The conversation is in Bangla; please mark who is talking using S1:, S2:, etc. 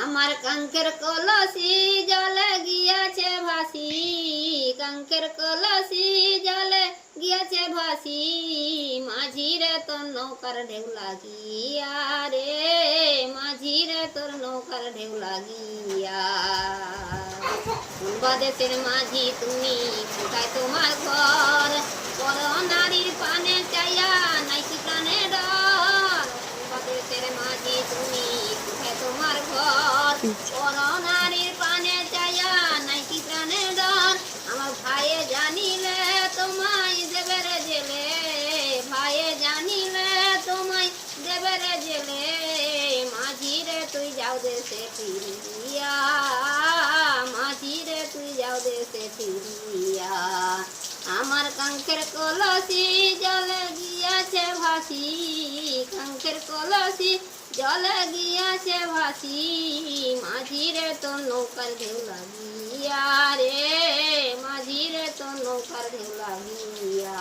S1: আমার কাঙ্কের কলসি জলে গিয়াছে ভাসি, কাঙ্কের কলসি জলে গিয়াছে ভাসি, মাঝিরে তোর নৌকার ঢেউ লাগিয়া রে, মাঝিরে তোর নৌকার ঢেউ লাগিয়া। কোন দেশের মাঝি তুমি, কোথায় তোমার ঘর, পর নারীর পানে চাইয়া নাইকি প্রাণে ডর। কোন দেশের মাঝি তুমি, কোথায় তোমার ঘর, পর নারীর পানে চাইয়া নাইকি প্রাণে ডর। আমার ভাইয়ে জানিলে তোমায় দেবে রে জেলে, ভাইয়ে জানিলে তোমায় দেবে রে জেলে, মাঝিরে তুই যাও দেশে ফিরিয়া, মাঝিরে তুই যাও দেশে ফিরিয়া। আমার কাঙ্কের কলসি জলে গিয়াছে ভাসি, কাঙ্কের কলসি জলে গিয়াছে ভাসি, মাঝিরে তোর নৌকার ঢেউ লাগিয়া রে, মাঝিরে তোর নৌকার ঢেউ লাগিয়া।